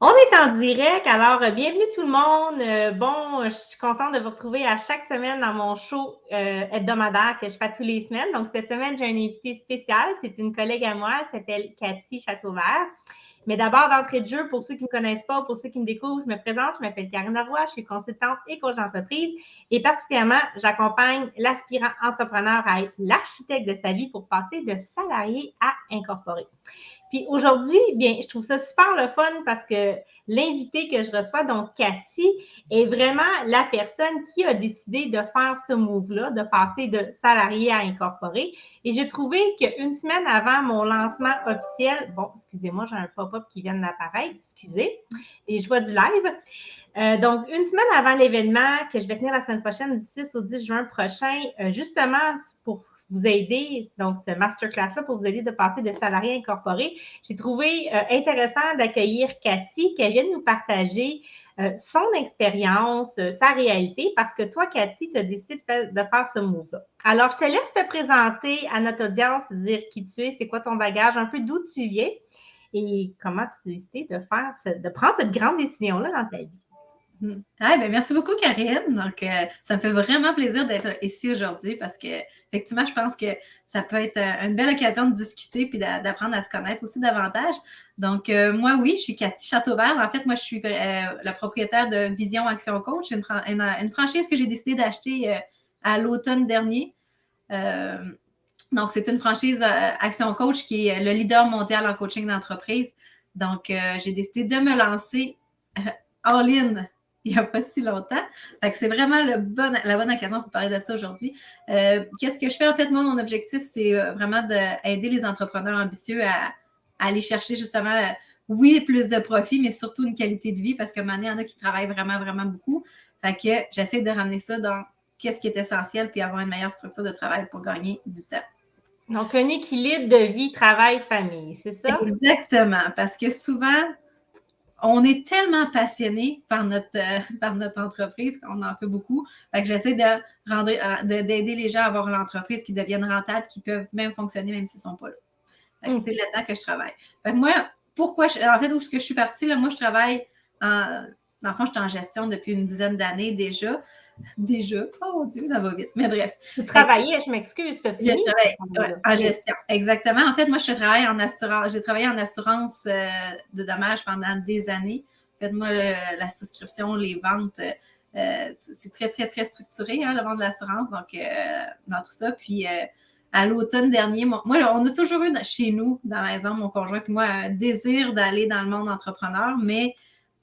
On est en direct, alors bienvenue tout le monde. Je suis contente de vous retrouver à chaque semaine dans mon show hebdomadaire que je fais tous les semaines. Donc, cette semaine, j'ai un invité spécial. C'est une collègue à moi, elle s'appelle Cathy Châteauvert. Mais d'abord, d'entrée de jeu, pour ceux qui ne me connaissent pas, pour ceux qui me découvrent, je me présente, je m'appelle Karine Roy, je suis consultante et coach d'entreprise. Et particulièrement, j'accompagne l'aspirant entrepreneur à être l'architecte de sa vie pour passer de salarié à incorporé. Puis aujourd'hui, bien, je trouve ça super le fun parce que l'invité que je reçois, donc Cathy, est vraiment la personne qui a décidé de faire ce move-là, de passer de salarié à incorporé. Et j'ai trouvé qu'une semaine avant mon lancement officiel, bon, excusez-moi, j'ai un pop-up qui vient d'apparaître, excusez, les joies du live. Donc, une semaine avant l'événement que je vais tenir la semaine prochaine, du 6 au 10 juin prochain, justement pour vous aider, donc ce masterclass-là, pour vous aider de passer de salarié à incorporé, j'ai trouvé intéressant d'accueillir Cathy, qu'elle vienne nous partager son expérience, sa réalité, parce que toi, Cathy, tu as décidé de faire ce move-là. Alors, je te laisse te présenter à notre audience, dire qui tu es, c'est quoi ton bagage, un peu d'où tu viens et comment tu as décidé de prendre cette grande décision-là dans ta vie. Ah, ben merci beaucoup, Karine. Donc, ça me fait vraiment plaisir d'être ici aujourd'hui parce que, effectivement, je pense que ça peut être une belle occasion de discuter puis d'apprendre à se connaître aussi davantage. Donc, moi, oui, je suis Cathy Châteauvert. En fait, moi, je suis la propriétaire de Vision Action Coach, une franchise que j'ai décidé d'acheter à l'automne dernier. Donc, c'est une franchise Action Coach qui est le leader mondial en coaching d'entreprise. Donc, j'ai décidé de me lancer all-in il n'y a pas si longtemps. Fait que c'est vraiment la bonne occasion pour parler de ça aujourd'hui. Qu'est-ce que je fais? En fait, moi, mon objectif, c'est vraiment d'aider les entrepreneurs ambitieux à aller chercher justement, oui, plus de profit, mais surtout une qualité de vie parce que maintenant, il y en a qui travaillent vraiment, vraiment beaucoup. Fait que j'essaie de ramener ça dans qu'est-ce qui est essentiel puis avoir une meilleure structure de travail pour gagner du temps. Donc, un équilibre de vie, travail, famille, c'est ça? Exactement, parce que souvent, on est tellement passionné par notre entreprise qu'on en fait beaucoup. Fait que j'essaie d'aider les gens à avoir l'entreprise qui devienne rentable, qui peuvent même fonctionner même s'ils ne sont pas là. Fait que c'est là-dedans que je travaille. Fait que moi, en fait, où est-ce que je suis partie, là, moi, je travaille dans le fond, je suis en gestion depuis une dizaine d'années déjà. Oh mon Dieu, ça va vite. Mais bref. Tu travaillais, je m'excuse, tu as fini? Je travaille en gestion, exactement. En fait, moi, je travaille en assurance. J'ai travaillé en assurance de dommages pendant des années. En fait, moi, la souscription, les ventes, c'est très, très, très structuré, hein, la vente de l'assurance, donc dans tout ça. Puis, à l'automne dernier, moi, on a toujours eu chez nous, dans la maison, mon conjoint puis moi, un désir d'aller dans le monde entrepreneur, mais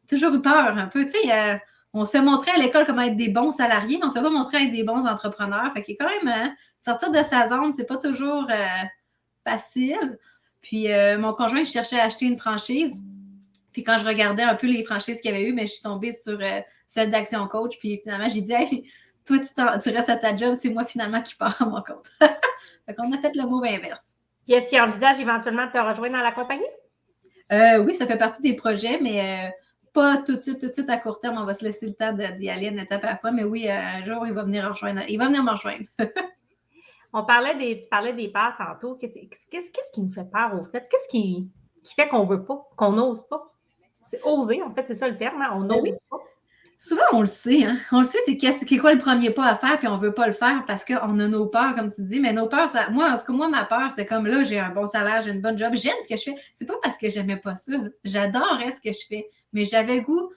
toujours eu peur un peu. Tu sais, on se fait montrer à l'école comment être des bons salariés, mais on se fait pas montrer à être des bons entrepreneurs. Fait qu'il y a quand même, sortir de sa zone, c'est pas toujours facile. Puis mon conjoint, il cherchait à acheter une franchise. Puis quand je regardais un peu les franchises qu'il y avait eu, mais je suis tombée sur celle d'Action Coach. Puis finalement, j'ai dit, hey, toi, tu restes à ta job, c'est moi finalement qui pars à mon compte. Fait qu'on a fait le move inverse. Puis est-ce qu'il envisage éventuellement de te rejoindre dans la compagnie? Oui, ça fait partie des projets, mais pas tout de suite à court terme. On va se laisser le temps d'y aller une étape à la fois. Mais oui, un jour, il va venir me rejoindre. Tu parlais des peurs tantôt. Qu'est-ce qui nous fait peur au fait? Qu'est-ce qui fait qu'on veut pas, qu'on n'ose pas? C'est oser, en fait, c'est ça le terme, hein? On n'ose pas. Souvent, on le sait, hein? On le sait, c'est quoi le premier pas à faire, puis on veut pas le faire parce qu'on a nos peurs, comme tu dis. Mais nos peurs, moi, en tout cas, ma peur, c'est comme là, j'ai un bon salaire, j'ai une bonne job, j'aime ce que je fais. C'est pas parce que j'aimais pas ça. J'adorais ce que je fais, mais j'avais le goût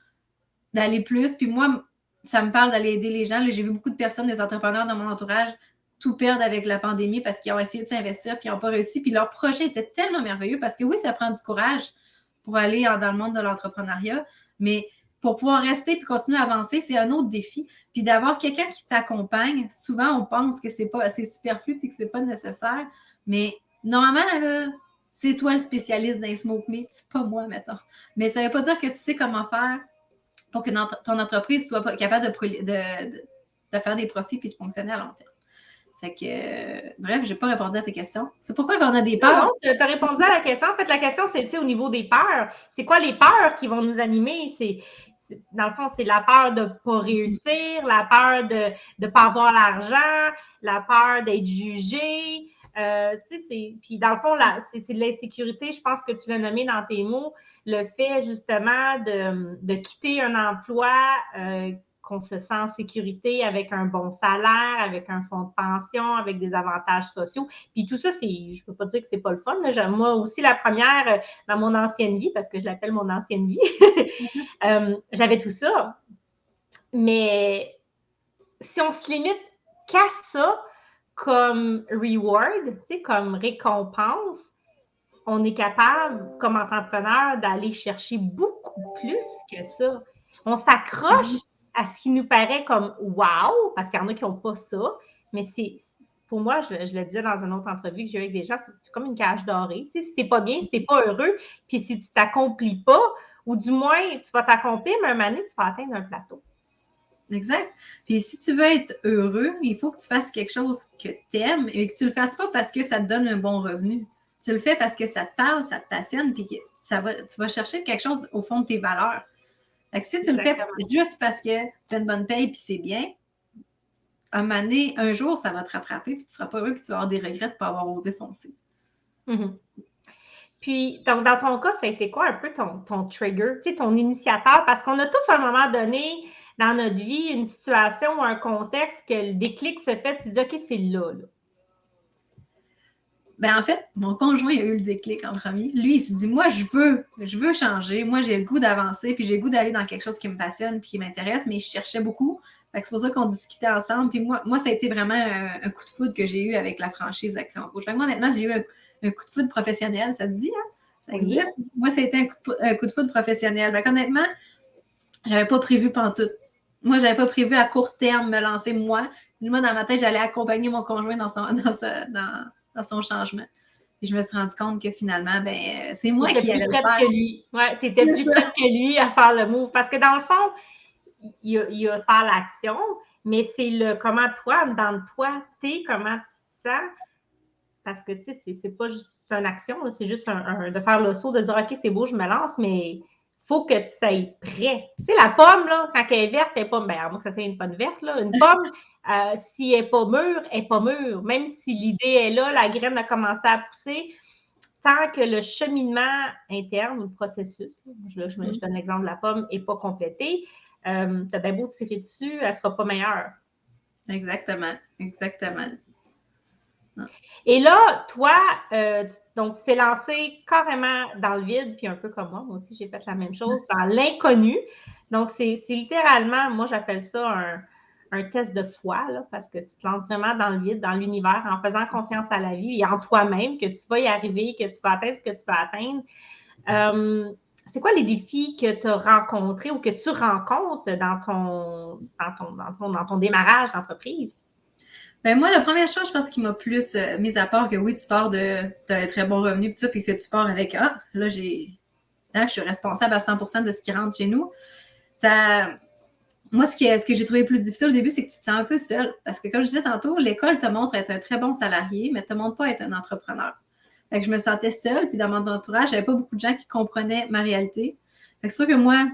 d'aller plus. Puis moi, ça me parle d'aller aider les gens. Là, j'ai vu beaucoup de personnes, des entrepreneurs dans mon entourage, tout perdre avec la pandémie parce qu'ils ont essayé de s'investir puis ils n'ont pas réussi. Puis leur projet était tellement merveilleux parce que oui, ça prend du courage pour aller dans le monde de l'entrepreneuriat, mais pour pouvoir rester puis continuer à avancer, c'est un autre défi. Puis d'avoir quelqu'un qui t'accompagne, souvent on pense que c'est superflu puis que c'est pas nécessaire, mais normalement, là, c'est toi le spécialiste d'un smoke meat, c'est pas moi, mettons. Mais ça veut pas dire que tu sais comment faire pour que ton entreprise soit capable de faire des profits puis de fonctionner à long terme. Fait que, bref, j'ai pas répondu à tes questions. C'est pourquoi on a des peurs. Non, tu as répondu à la question. En fait, la question, c'est au niveau des peurs. C'est quoi les peurs qui vont nous animer? Dans le fond, c'est la peur de ne pas réussir, la peur de ne pas avoir l'argent, la peur d'être jugé, Puis dans le fond, c'est de l'insécurité, je pense que tu l'as nommé dans tes mots, le fait justement de quitter un emploi qu'on se sent en sécurité avec un bon salaire, avec un fonds de pension, avec des avantages sociaux. Puis tout ça, je ne peux pas dire que c'est pas le fun. Là. Moi aussi, la première, dans mon ancienne vie, parce que je l'appelle mon ancienne vie, j'avais tout ça. Mais si on se limite qu'à ça comme reward, comme récompense, on est capable, comme entrepreneur, d'aller chercher beaucoup plus que ça. On s'accroche à ce qui nous paraît comme wow, parce qu'il y en a qui n'ont pas ça, mais pour moi, je le disais dans une autre entrevue que j'ai eu avec des gens, c'est comme une cage dorée. Si t'es pas bien, si t'es pas heureux, puis si tu t'accomplis pas, ou du moins, tu vas t'accomplir, mais un moment donné, tu vas atteindre un plateau. Exact. Puis si tu veux être heureux, il faut que tu fasses quelque chose que tu aimes et que tu le fasses pas parce que ça te donne un bon revenu. Tu le fais parce que ça te parle, ça te passionne, puis tu vas chercher quelque chose au fond de tes valeurs. Fait que si tu le fais juste parce que tu as une bonne paye puis c'est bien, un jour, ça va te rattraper puis tu ne seras pas heureux puis tu vas avoir des regrets de ne pas avoir osé foncer. Mm-hmm. Puis, donc, dans ton cas, ça a été quoi un peu ton trigger, ton initiateur? Parce qu'on a tous à un moment donné dans notre vie une situation ou un contexte que le déclic se fait, tu te dis, OK, c'est là. Ben, en fait, mon conjoint a eu le déclic en premier. Lui, il s'est dit, moi, je veux changer. Moi, j'ai le goût d'avancer, puis j'ai le goût d'aller dans quelque chose qui me passionne puis qui m'intéresse, mais je cherchais beaucoup. Fait que c'est pour ça qu'on discutait ensemble. Puis moi, ça a été vraiment un coup de foudre que j'ai eu avec la franchise Action Coach. Fait que moi, honnêtement, j'ai eu un coup de foudre professionnel. Ça te dit, hein? Ça existe? Oui. Moi, ça a été un coup de foudre professionnel. Fait qu'honnêtement, j'avais pas prévu pantoute. Moi, j'avais pas prévu à court terme me lancer moi. Moi, dans ma tête, j'allais accompagner mon conjoint dans son changement. Puis je me suis rendu compte que finalement, ben, c'est moi qui allais le faire. Que lui. Ouais, tu étais plus prête que lui à faire le move. Parce que dans le fond, il y a faire l'action, mais c'est comment toi, dans toi, comment tu te sens. Parce que, tu sais, c'est pas juste une action, c'est juste de faire le saut, de dire, OK, c'est beau, je me lance, mais il faut que tu sois prêt. Tu sais, la pomme, là, quand elle est verte, elle n'est pas mûre. Moi, ça c'est une pomme verte, là. Une pomme, si elle n'est pas mûre, elle n'est pas mûre. Même si l'idée est là, la graine a commencé à pousser, tant que le cheminement interne ou le processus, je donne l'exemple de la pomme, n'est pas complété, tu as bien beau tirer dessus, elle ne sera pas meilleure. Exactement. Et là, toi, donc, tu t'es lancé carrément dans le vide, puis un peu comme moi aussi, j'ai fait la même chose, dans l'inconnu. Donc, c'est littéralement, moi, j'appelle ça un test de foi, là, parce que tu te lances vraiment dans le vide, dans l'univers, en faisant confiance à la vie et en toi-même, que tu vas y arriver, que tu vas atteindre ce que tu vas atteindre. C'est quoi les défis que tu as rencontrés ou que tu rencontres dans ton démarrage d'entreprise? Ben moi, la première chose, je pense qu'il m'a plus mis à part que oui, tu pars t'as un très bon revenu puis ça, puis que tu pars avec là, je suis responsable à 100% de ce qui rentre chez nous. Moi, ce que j'ai trouvé plus difficile au début, c'est que tu te sens un peu seule. Parce que comme je disais tantôt, l'école te montre être un très bon salarié, mais ne te montre pas être un entrepreneur. Fait que je me sentais seule, puis dans mon entourage, j'avais pas beaucoup de gens qui comprenaient ma réalité. Fait que c'est sûr que moi,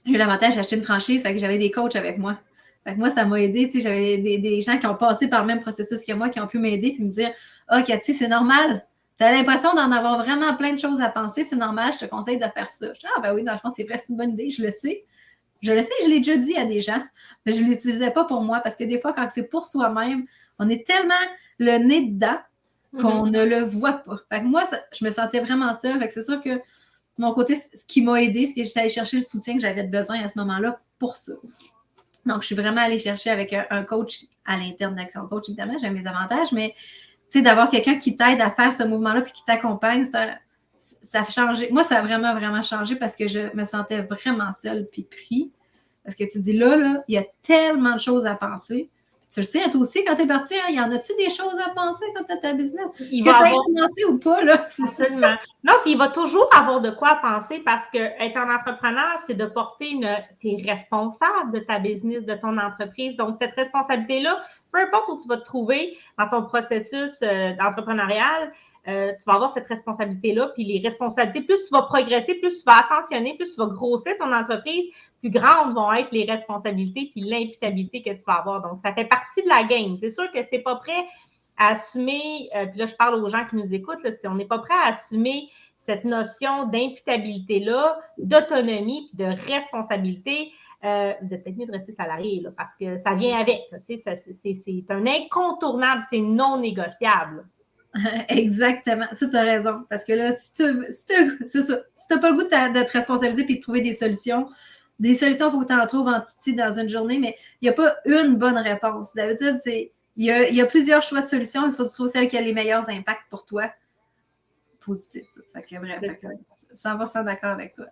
j'ai eu l'avantage d'acheter une franchise, fait que j'avais des coachs avec moi. Fait que moi, ça m'a aidé. Tu sais, j'avais des gens qui ont passé par le même processus que moi, qui ont pu m'aider puis me dire « Cathy, c'est normal. Tu as l'impression d'en avoir vraiment plein de choses à penser. C'est normal, je te conseille de faire ça. » Je dis « Ah, ben oui, dans le fond, c'est vrai, c'est une bonne idée. Je le sais. Je l'ai déjà dit à des gens, mais je ne l'utilisais pas pour moi parce que des fois, quand c'est pour soi-même, on est tellement le nez dedans qu'on ne le voit pas. Fait que moi, je me sentais vraiment seule. Fait que c'est sûr que de mon côté, ce qui m'a aidé, c'est que j'étais allée chercher le soutien que j'avais besoin à ce moment-là pour ça. Donc, je suis vraiment allée chercher avec un coach à l'interne d'Action Coach, évidemment, j'ai mes avantages, mais tu sais, d'avoir quelqu'un qui t'aide à faire ce mouvement-là puis qui t'accompagne, ça a changé. Moi, ça a vraiment, vraiment changé parce que je me sentais vraiment seule puis pris. Parce que tu dis là, il y a tellement de choses à penser. Puis tu le sais, toi aussi, quand tu es parti, il y en a-tu des choses à penser quand tu as ta business? Que tu aies commencé ou pas, là? Absolument. Non, puis il va toujours avoir de quoi penser parce que être un entrepreneur, c'est de porter tu es responsable de ta business, de ton entreprise. Donc, cette responsabilité-là, peu importe où tu vas te trouver dans ton processus entrepreneurial, tu vas avoir cette responsabilité-là. Puis les responsabilités, plus tu vas progresser, plus tu vas ascensionner, plus tu vas grossir ton entreprise, plus grandes vont être les responsabilités puis l'imputabilité que tu vas avoir. Donc, ça fait partie de la game. C'est sûr que si tu n'es pas prêt à assumer, puis là, je parle aux gens qui nous écoutent, là, si on n'est pas prêt à assumer cette notion d'imputabilité-là, d'autonomie puis de responsabilité, vous êtes peut-être mieux de rester salarié là, parce que ça vient avec. Là, c'est un incontournable, c'est non négociable. Exactement. Ça, tu as raison. Parce que là, c'est ça. Si tu n'as pas le goût de te responsabiliser et de trouver des solutions, il faut que tu en trouves en titi dans une journée, mais il n'y a pas une bonne réponse. D'habitude, il y a plusieurs choix de solutions. Il faut trouver celle qui a les meilleurs impacts pour toi. Positif. Fait que bref, 100% d'accord avec toi.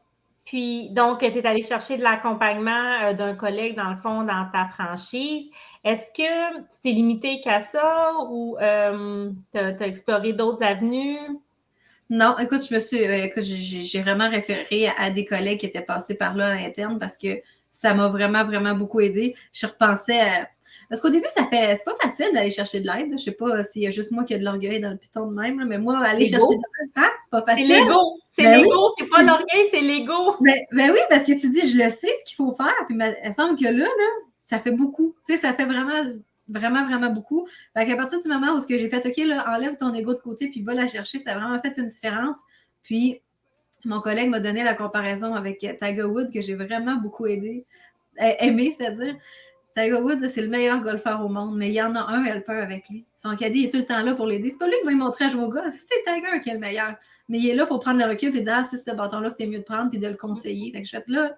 Puis, donc, tu es allé chercher de l'accompagnement d'un collègue, dans le fond, dans ta franchise. Est-ce que tu t'es limité qu'à ça ou tu as exploré d'autres avenues? Non, écoute, j'ai vraiment référé à des collègues qui étaient passés par là à l'interne parce que ça m'a vraiment, vraiment beaucoup aidé. Je repensais à... Parce qu'au début, c'est pas facile d'aller chercher de l'aide. Je sais pas s'il y a juste moi qui ai de l'orgueil dans le piton de même, mais moi, aller chercher de l'aide, pas facile. C'est l'ego. C'est l'ego, c'est pas l'orgueil, c'est l'ego. Ben oui, parce que tu dis, je le sais ce qu'il faut faire, puis il semble que là, ça fait beaucoup. Tu sais, ça fait vraiment, vraiment, vraiment beaucoup. Fait qu'à partir du moment où j'ai fait, OK, là, enlève ton ego de côté, puis va la chercher, ça a vraiment fait une différence. Puis, mon collègue m'a donné la comparaison avec Tiger Woods, que j'ai vraiment beaucoup aimé, c'est-à-dire, Tiger Woods, c'est le meilleur golfeur au monde, mais il y en a un helper avec lui. Son caddie est tout le temps là pour l'aider. C'est pas lui qui va lui montrer à jouer au golf, c'est Tiger qui est le meilleur. Mais il est là pour prendre le recul et dire, c'est ce bâton-là que t'es mieux de prendre, puis de le conseiller. Fait que je fais là,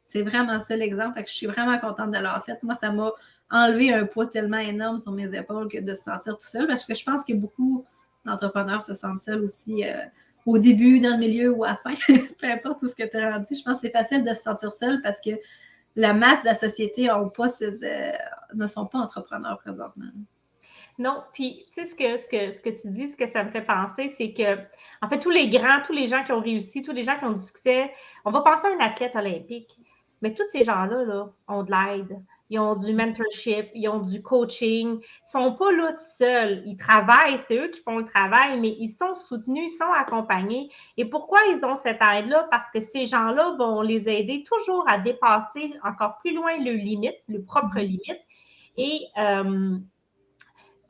c'est vraiment ça l'exemple. Fait que je suis vraiment contente de l'avoir fait. Moi, ça m'a enlevé un poids tellement énorme sur mes épaules que de se sentir tout seul, parce que je pense que beaucoup d'entrepreneurs se sentent seuls aussi au début, dans le milieu ou à la fin. Peu importe où ce que tu as rendu. Je pense que c'est facile de se sentir seul parce que la masse de la société ne sont pas entrepreneurs présentement. Non, puis tu sais, ce que tu dis, ce que ça me fait penser, c'est que, en fait, tous les grands, tous les gens qui ont réussi, tous les gens qui ont du succès, on va penser à un athlète olympique, mais tous ces gens-là là, ont de l'aide, ils ont du mentorship, ils ont du coaching, ils ne sont pas là tout seuls, ils travaillent, c'est eux qui font le travail, mais ils sont soutenus, ils sont accompagnés. Et pourquoi ils ont cette aide-là? Parce que ces gens-là vont les aider toujours à dépasser encore plus loin leurs limites, leurs propres limites, et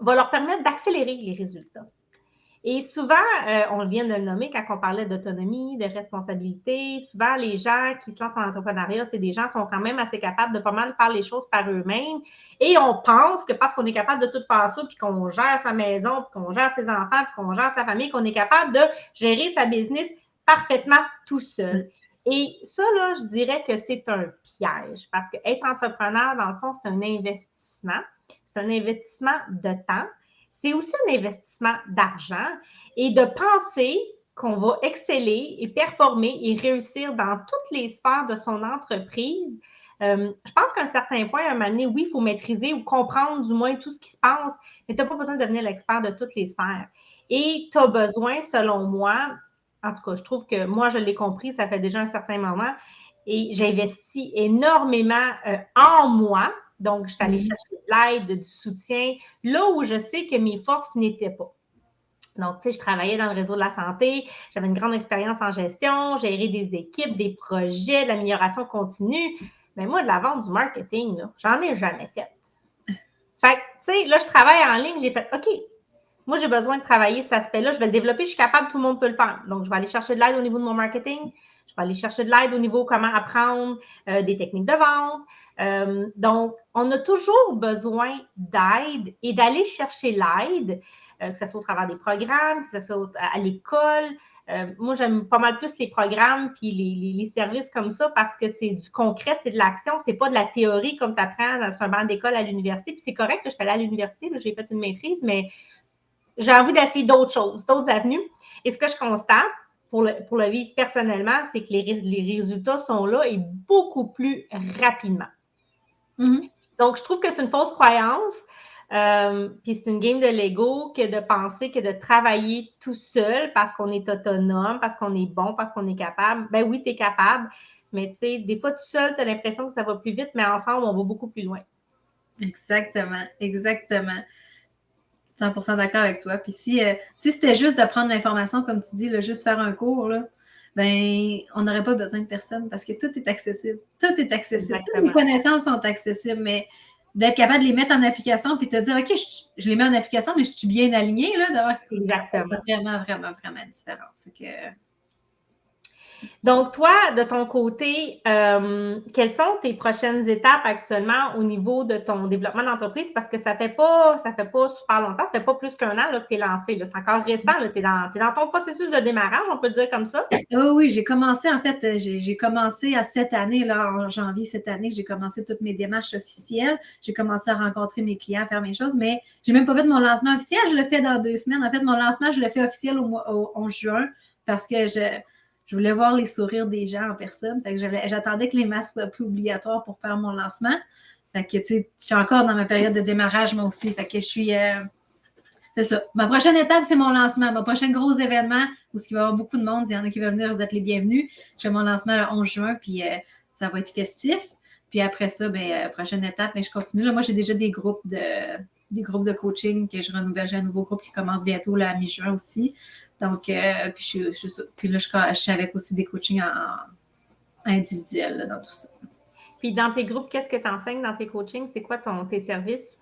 va leur permettre d'accélérer les résultats. Et souvent, on vient de le nommer quand on parlait d'autonomie, de responsabilité, souvent les gens qui se lancent en entrepreneuriat, c'est des gens qui sont quand même assez capables de pas mal faire les choses par eux-mêmes. Et on pense que parce qu'on est capable de tout faire ça, puis qu'on gère sa maison, puis qu'on gère ses enfants, puis qu'on gère sa famille, qu'on est capable de gérer sa business parfaitement tout seul. Et ça, là, je dirais que c'est un piège parce qu'être entrepreneur, dans le fond, c'est un investissement. C'est un investissement de temps. C'est aussi un investissement d'argent et de penser qu'on va exceller et performer et réussir dans toutes les sphères de son entreprise. Je pense qu'à un certain point, à un moment donné, oui, il faut maîtriser ou comprendre du moins tout ce qui se passe, mais tu n'as pas besoin de devenir l'expert de toutes les sphères. Et tu as besoin, selon moi, en tout cas, je trouve que moi, je l'ai compris, ça fait déjà un certain moment, et j'investis énormément en moi. Donc, je suis allée chercher de l'aide, du soutien, là où je sais que mes forces n'étaient pas. Donc, tu sais, je travaillais dans le réseau de la santé, j'avais une grande expérience en gestion, gérer des équipes, des projets, de l'amélioration continue. Mais moi, de la vente, du marketing, là, j'en ai jamais fait. Fait que, tu sais, là, je travaille en ligne, j'ai fait, OK, moi, j'ai besoin de travailler cet aspect-là, je vais le développer, je suis capable, tout le monde peut le faire. Donc, je vais aller chercher de l'aide au niveau de mon marketing, je vais aller chercher de l'aide au niveau comment apprendre des techniques de vente. Donc, on a toujours besoin d'aide et d'aller chercher l'aide, que ce soit au travers des programmes, que ce soit à l'école. Moi, j'aime pas mal plus les programmes puis les services comme ça parce que c'est du concret, c'est de l'action, c'est pas de la théorie comme tu apprends sur un banc d'école à l'université. Puis c'est correct que je suis allée à l'université, j'ai fait une maîtrise, mais j'ai envie d'essayer d'autres choses, d'autres avenues. Et ce que je constate pour le vivre personnellement, c'est que les résultats sont là et beaucoup plus rapidement. Donc, je trouve que c'est une fausse croyance. Puis c'est une game de Lego que de penser que de travailler tout seul parce qu'on est autonome, parce qu'on est bon, parce qu'on est capable. Ben oui, tu es capable, mais tu sais, des fois, tout seul, tu as l'impression que ça va plus vite, mais ensemble, on va beaucoup plus loin. Exactement, exactement. 100% d'accord avec toi. Puis si c'était juste de prendre l'information, comme tu dis, là, juste faire un cours, là, ben, on n'aurait pas besoin de personne parce que tout est accessible. Tout est accessible. Exactement. Toutes les connaissances sont accessibles, mais d'être capable de les mettre en application puis de te dire, OK, je les mets en application, mais je suis bien alignée, là. Exactement. C'est vraiment, vraiment, vraiment différent. C'est que... Donc, toi, de ton côté, quelles sont tes prochaines étapes actuellement au niveau de ton développement d'entreprise? Parce que ça fait pas super longtemps, ça fait pas plus qu'un an là, que tu es lancé. C'est encore récent. Tu es dans ton processus de démarrage, on peut dire comme ça? Oui, j'ai commencé, en fait, j'ai commencé à cette année, là, en janvier cette année, j'ai commencé toutes mes démarches officielles. J'ai commencé à rencontrer mes clients, à faire mes choses, mais j'ai même pas fait mon lancement officiel. Je le fais dans 2 semaines. En fait, mon lancement, je le fais officiel au 11 juin parce que je voulais voir les sourires des gens en personne. Fait que j'attendais que les masques soient plus obligatoires pour faire mon lancement. Fait que, tu sais, je suis encore dans ma période de démarrage, moi aussi. Fait que je suis... c'est ça. Ma prochaine étape, c'est mon lancement. Mon prochain gros événement où il va y avoir beaucoup de monde. S'il y en a qui veulent venir, vous êtes les bienvenus. Je fais mon lancement le 11 juin, puis ça va être festif. Puis après ça, prochaine étape, je continue. Là, moi, j'ai déjà des groupes de coaching que je renouvelle. J'ai un nouveau groupe qui commence bientôt là, à mi-juin aussi. Donc, puis là, je suis avec aussi des coachings individuels là, dans tout ça. Puis dans tes groupes, qu'est-ce que tu enseignes dans tes coachings? C'est quoi tes services?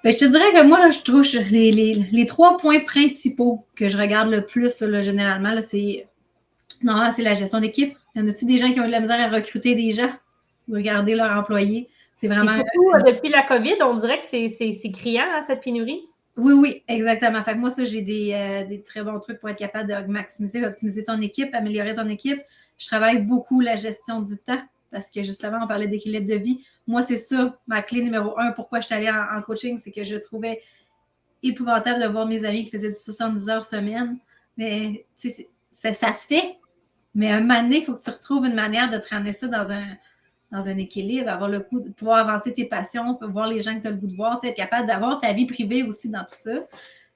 Je te dirais que moi, là, je touche les 3 points principaux que je regarde le plus, là, généralement, là, c'est la gestion d'équipe. Y en a-tu des gens qui ont eu de la misère à recruter des gens ou regarder leurs employés? C'est vraiment... Et surtout, depuis la COVID, on dirait que c'est criant, hein, cette pénurie. Oui, exactement. Fait que moi, ça, j'ai des très bons trucs pour être capable de maximiser, optimiser ton équipe, améliorer ton équipe. Je travaille beaucoup la gestion du temps parce que justement, on parlait d'équilibre de vie. Moi, c'est ça, ma clé numéro 1, pourquoi je suis allée en coaching, c'est que je trouvais épouvantable de voir mes amis qui faisaient du 70 heures semaine. Mais ça se fait. Mais à un moment donné, il faut que tu retrouves une manière de te ramener ça dans un équilibre, avoir le coup de pouvoir avancer tes passions, voir les gens que tu as le goût de voir, être capable d'avoir ta vie privée aussi dans tout ça.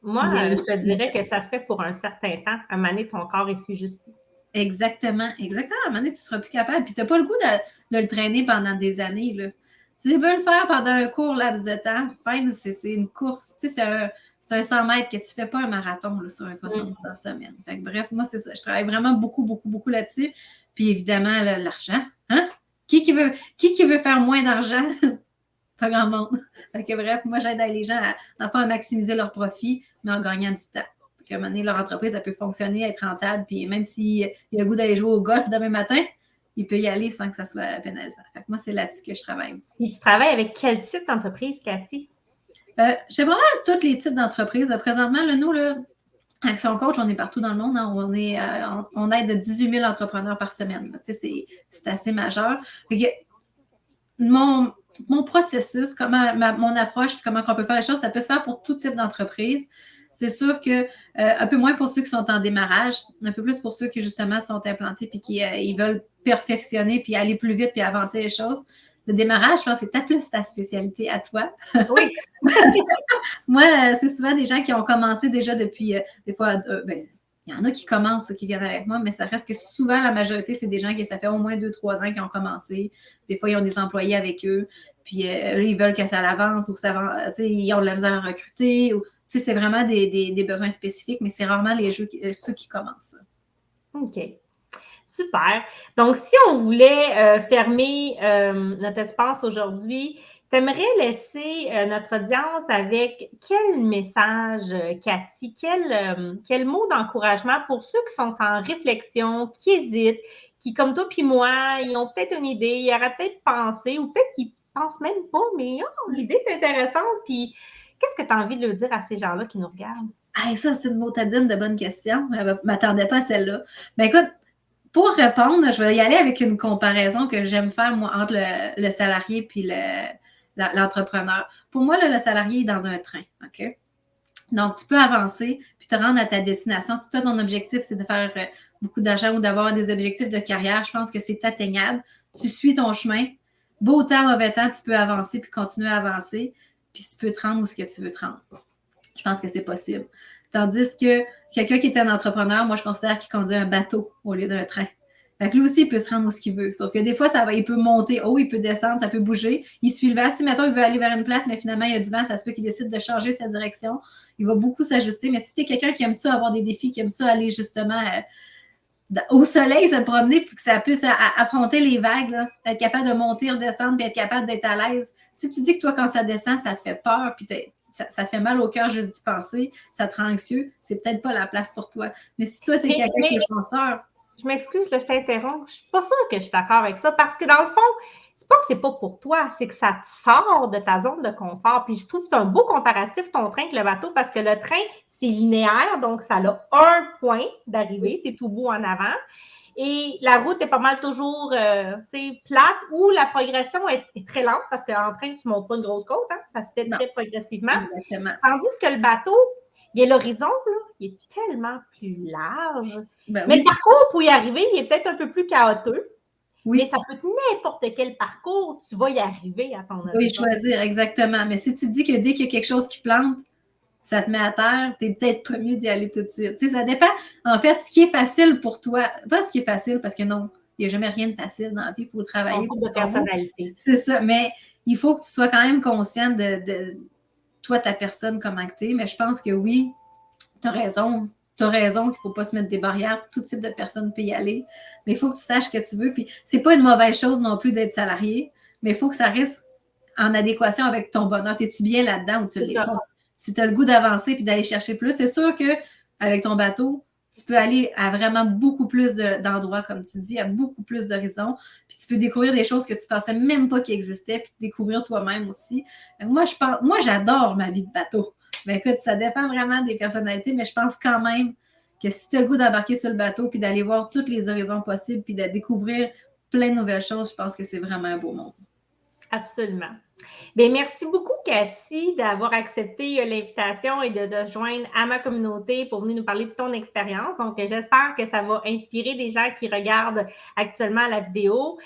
Moi, je te dirais que ça se fait pour un certain temps. À un moment donné, ton corps, il suit juste plus. Exactement. À un moment donné, tu ne seras plus capable. Puis tu n'as pas le goût de le traîner pendant des années. Là. Tu veux le faire pendant un court laps de temps, fine, c'est une course. Tu sais, c'est un 100 mètres que tu ne fais pas un marathon là, sur un 60 par semaine. Fait que, bref, moi, c'est ça. Je travaille vraiment beaucoup, beaucoup, beaucoup là-dessus. Puis évidemment, l'argent. Hein? Qui veut faire moins d'argent? Pas grand monde. Fait que, bref, moi, j'aide les gens à maximiser leur profit, mais en gagnant du temps. À un moment donné, leur entreprise, elle peut fonctionner, être rentable, puis même s'il a le goût d'aller jouer au golf demain matin, il peut y aller sans que ça soit pénalisant. Fait que moi, c'est là-dessus que je travaille. Et tu travailles avec quel type d'entreprise, Cathy? J'ai vraiment tous les types d'entreprises. Présentement, nous, là, Action Coach, on est partout dans le monde. Hein. On aide 18 000 entrepreneurs par semaine. C'est assez majeur. Fait que mon processus, mon approche, puis comment on peut faire les choses, ça peut se faire pour tout type d'entreprise. C'est sûr que un peu moins pour ceux qui sont en démarrage, un peu plus pour ceux qui, justement, sont implantés puis qui ils veulent perfectionner puis aller plus vite puis avancer les choses. Le démarrage, je pense que c'est plus ta spécialité à toi. Oui. Moi, c'est souvent des gens qui ont commencé déjà depuis, des fois, il y en a qui commencent, qui viennent avec moi, mais ça reste que souvent, la majorité, c'est des gens qui, ça fait au moins 2-3 ans qu'ils ont commencé. Des fois, ils ont des employés avec eux, puis ils veulent que ça avance ou que ça avance, ils ont de la misère à recruter. C'est vraiment des besoins spécifiques, mais c'est rarement ceux qui commencent. OK. Super. Donc, si on voulait fermer notre espace aujourd'hui, tu aimerais laisser notre audience avec quel message, Cathy, quel mot d'encouragement pour ceux qui sont en réflexion, qui hésitent, qui, comme toi puis moi, ils ont peut-être une idée, ils auraient peut-être pensé ou peut-être qu'ils ne pensent même pas, mais l'idée est intéressante. Puis, qu'est-ce que tu as envie de leur dire à ces gens-là qui nous regardent? Ça, c'est une motadine de bonne question. Je ne m'attendais pas à celle-là. Écoute, pour répondre, je vais y aller avec une comparaison que j'aime faire, moi, entre le salarié puis l'entrepreneur. Pour moi, le salarié est dans un train, OK? Donc, tu peux avancer puis te rendre à ta destination. Si toi, ton objectif, c'est de faire beaucoup d'argent ou d'avoir des objectifs de carrière, je pense que c'est atteignable. Tu suis ton chemin. Beau temps, mauvais temps, tu peux avancer puis continuer à avancer. Puis tu peux te rendre où ce que tu veux te rendre. Je pense que c'est possible. Tandis que quelqu'un qui est un entrepreneur, moi, je considère qu'il conduit un bateau au lieu d'un train. Fait que lui aussi, il peut se rendre où ce qu'il veut. Sauf que des fois, il peut monter haut, il peut descendre, ça peut bouger. Il suit le vent. Si, mettons, il veut aller vers une place, mais finalement, il y a du vent, ça se peut qu'il décide de changer sa direction. Il va beaucoup s'ajuster. Mais si tu es quelqu'un qui aime ça, avoir des défis, qui aime ça aller justement au soleil se promener pour que ça puisse affronter les vagues, là, être capable de monter, redescendre, puis être capable d'être à l'aise. Si tu dis que toi, quand ça descend, ça te fait peur, puis ça te fait mal au cœur juste d'y penser, ça te rend anxieux, c'est peut-être pas la place pour toi. Mais si toi, tu es quelqu'un qui est penseur... Je m'excuse, là, je t'interromps. Je suis pas sûre que je suis d'accord avec ça parce que dans le fond, c'est pas que c'est pas pour toi, c'est que ça te sort de ta zone de confort. Puis je trouve que c'est un beau comparatif, ton train, que le bateau, parce que le train, c'est linéaire, donc ça a un point d'arrivée, c'est tout beau en avant. Et la route est pas mal toujours plate ou la progression est très lente parce qu'en train, tu ne montes pas une grosse côte, hein? Ça se fait très progressivement. Exactement. Tandis que le bateau, il y a l'horizon, là, il est tellement plus large. Ben mais oui. le parcours pour y arriver, il est peut-être un peu plus chaotique. Oui. Mais ça peut être n'importe quel parcours, tu vas y arriver à ton horizon. Tu vas y choisir, exactement. Mais si tu dis que dès qu'il y a quelque chose qui plante, ça te met à terre, t'es peut-être pas mieux d'y aller tout de suite. Tu sais, ça dépend, en fait, ce qui est facile pour toi. Pas ce qui est facile, parce que non, il n'y a jamais rien de facile dans la vie, il faut travailler. Pour de personnalité. C'est ça, mais il faut que tu sois quand même consciente de toi, ta personne, comment tu es. Mais je pense que oui, tu as raison. Tu as raison qu'il ne faut pas se mettre des barrières. Tout type de personne peut y aller. Mais il faut que tu saches ce que tu veux. Puis c'est pas une mauvaise chose non plus d'être salarié, mais il faut que ça reste en adéquation avec ton bonheur. Es-tu bien là-dedans ou tu l'es pas? Si tu as le goût d'avancer puis d'aller chercher plus, c'est sûr qu'avec ton bateau, tu peux aller à vraiment beaucoup plus d'endroits, comme tu dis, à beaucoup plus d'horizons. Puis tu peux découvrir des choses que tu pensais même pas qu'ils existaient, puis découvrir toi-même aussi. Moi, j'adore ma vie de bateau. Mais écoute, ça dépend vraiment des personnalités, mais je pense quand même que si tu as le goût d'embarquer sur le bateau, puis d'aller voir tous les horizons possibles, puis de découvrir plein de nouvelles choses, je pense que c'est vraiment un beau monde. Absolument. Bien, merci beaucoup, Cathy, d'avoir accepté l'invitation et de te joindre à ma communauté pour venir nous parler de ton expérience. Donc, j'espère que ça va inspirer des gens qui regardent actuellement la vidéo.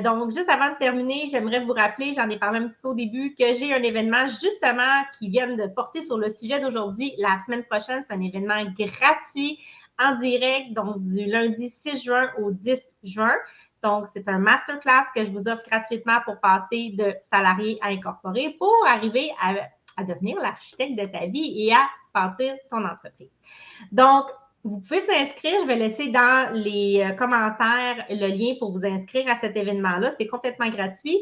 Donc, juste avant de terminer, j'aimerais vous rappeler, j'en ai parlé un petit peu au début, que j'ai un événement justement qui vient de porter sur le sujet d'aujourd'hui. La semaine prochaine, c'est un événement gratuit en direct, donc du lundi 6 juin au 10 juin. Donc, c'est un masterclass que je vous offre gratuitement pour passer de salarié à incorporé pour arriver à devenir l'architecte de ta vie et à bâtir ton entreprise. Donc, vous pouvez vous inscrire. Je vais laisser dans les commentaires le lien pour vous inscrire à cet événement-là. C'est complètement gratuit.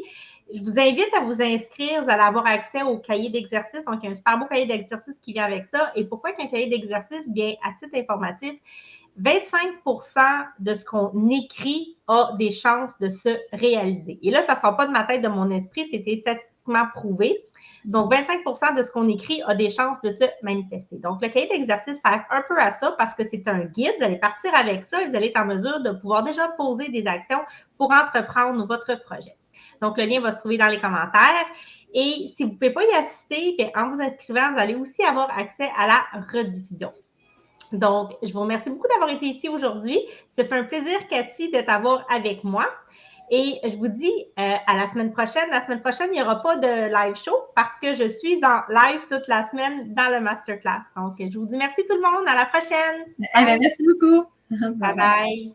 Je vous invite à vous inscrire. Vous allez avoir accès au cahier d'exercice. Donc, il y a un super beau cahier d'exercice qui vient avec ça. Et pourquoi qu'un cahier d'exercice? Bien, à titre informatif, 25% de ce qu'on écrit a des chances de se réaliser. Et là, ça ne sort pas de ma tête, de mon esprit, c'était statistiquement prouvé. Donc, 25% de ce qu'on écrit a des chances de se manifester. Donc, le cahier d'exercice sert un peu à ça parce que c'est un guide. Vous allez partir avec ça et vous allez être en mesure de pouvoir déjà poser des actions pour entreprendre votre projet. Donc, le lien va se trouver dans les commentaires. Et si vous ne pouvez pas y assister, bien, en vous inscrivant, vous allez aussi avoir accès à la rediffusion. Donc, je vous remercie beaucoup d'avoir été ici aujourd'hui. Ça fait un plaisir, Cathy, de t'avoir avec moi. Et je vous dis à la semaine prochaine. La semaine prochaine, il n'y aura pas de live show parce que je suis en live toute la semaine dans le masterclass. Donc, je vous dis merci tout le monde. À la prochaine. Merci beaucoup. Bye bye.